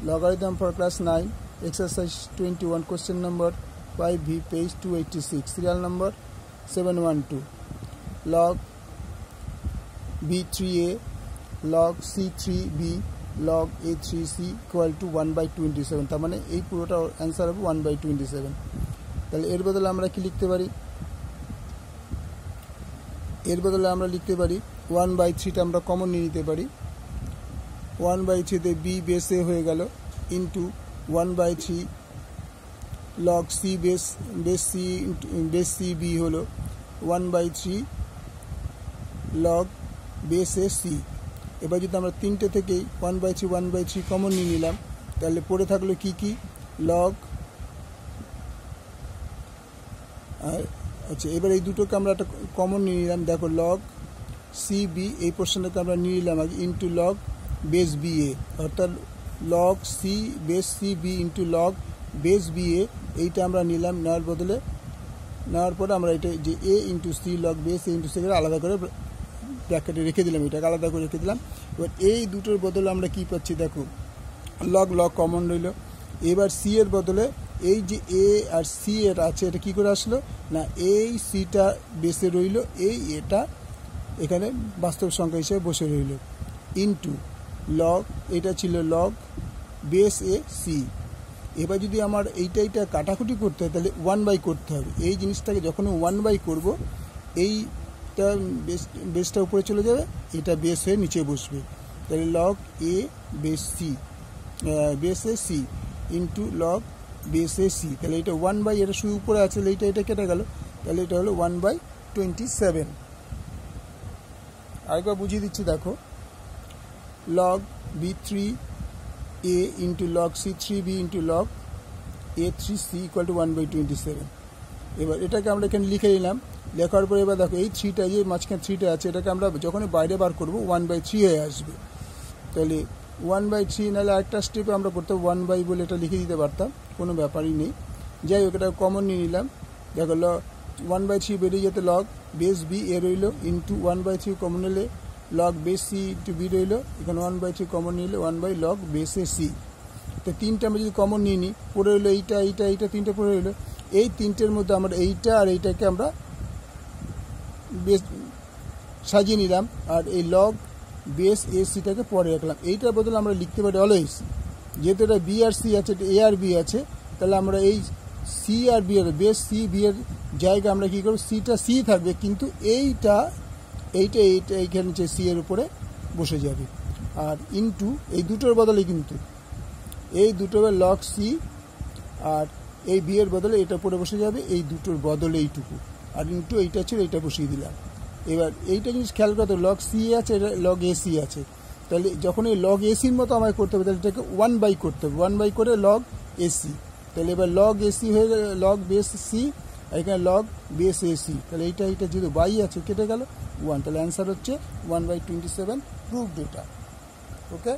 logarithm for class 9, exercise 21, question number 5b, page 286, serial number 712. Log b3a log c3b log a3c equal to 1/27, তার মানে এই পুরোটা answer হবে 1/27। তাহলে এর বদলে আমরা কি লিখতে পারি? এর বদলে আমরা লিখতে পারি 1/3টা আমরা কমন নিয়ে নিতে পারি। 1/3তে b বেস a হয়ে গেল into 1/3 log c base c b হলো 1/3 log বেস a c। এবার যদি আমরা তিনটে থেকেই 1/3 কমন নিয়ে নিলাম, তাহলে পড়ে থাকলো কি কি? লগ, আচ্ছা এবার এই দুটোকে আমরা একটা কমন নিয়ে নিলাম। দেখো লগ সি বি, এই পোর্শনটাকে আমরা নিয়ে নিলাম আগে, into log base B A, অর্থাৎ log C base C B into log base B A, এইটা আমরা নিলাম। নেওয়ার পরে আমরা এটা যে A into C log base A into C আলাদা করে ব্র্যাকেটে রেখে দিলাম, এটাকে আলাদা করে রেখে দিলাম। এবার এই দুটোর বদলে আমরা কি পাচ্ছি? দেখো লগ কমন রইল। এবার সি এর বদলে এই যে এ আর সি এর আছে, এটা কি করে আসলো? না এই সিটা বেসে রইল, এই এটা এখানে বাস্তব সংখ্যা হিসেবে বসে রইল, ইন্টু লগ, এটা ছিল লগ বেস এ সি। এবার যদি আমার এইটা কাটাকুটি করতে হয়, তাহলে 1/, করতে হবে। এই জিনিসটাকে যখন 1/, করব, এইটা বেসটা উপরে চলে যাবে, এটা বেস হয়ে নিচে বসবে। তাহলে log a base c base a c into log base a c. তাহলে এটা 1/, এটা শুধু উপরে আছে, এটা কেটে গেল, তাহলে এটা হলো 1/27। আরেকবার বুঝিয়ে দিচ্ছি, দেখো log b3 a into log c3b into log a3c equal to 1/27। এবার এটাকে আমরা এখানে লিখে নিলাম। লেখার পরে এবার দেখো এই 3টা, যে মাঝখানে 3টা আছে, এটাকে আমরা যখনই বাইরে বার করবো 1/3 হয়ে আসবে। তাহলে 1/3, নাহলে একটা স্টেপে আমরা করতে 1/, বলে এটা লিখে দিতে পারতাম, কোনো ব্যাপারই নেই। যাই হোক, এটা কমন নিয়ে নিলাম। দেখো 1/3 বেরিয়ে যেতে লগ বেস বি এ রইল, ইন্টু 1/3 কমন নিলে log base c into b রইল, এখানে 1/3 কমন নিলে 1/, লগ বেস এ সি। তো তিনটা আমরা যদি কমন নিয়ে নিই, পড়ে রইলো এইটা তিনটে পড়ে রইলো। এই তিনটের মধ্যে আমরা এইটা আর এইটাকে আমরা বেস সাজিয়ে নিলাম, আর এই লগ বেস এ সিটাকে পরে রাখলাম। এইটার বদলে আমরা লিখতে পারি অলওয়েজ, যেহেতু এটা বি আর সি আছে, এটা এ আর বি আছে, তাহলে আমরা এই সি আর বি এর বেস সি বি এর জায়গা আমরা কী করবো? সিটা সি থাকবে, কিন্তু এইটা এইখানে যে সি এর উপরে বসে যাবে। আর ইন্টু এই দুটোর বদলে, কিন্তু এই দুটো লগ সি আর এই বি এর বদলে এটা পরে বসে যাবে, এই দুটোর বদলে এইটুকু, আর ইন্টু এইটা ছিল, এইটা বসিয়ে দিলাম। এবার এইটা জিনিস খেয়াল করতে হবে, লগ সি আছে, এটা লগ এ সি আছে, তাহলে যখন এই লগ এসির মতো আমায় করতে হবে, তাহলে এটাকে 1/, করতে হবে, 1/, করে লগ এসি। তাহলে এবার লগ এসি হয়ে গেল, লগ বেস সি, এখানে লগ বেস এসি। তাহলে এইটা যেহেতু বাই আছে, কেটে গেল 1, তাহলে অ্যান্সার হচ্ছে 1/27, প্রুভড এটা। ওকে।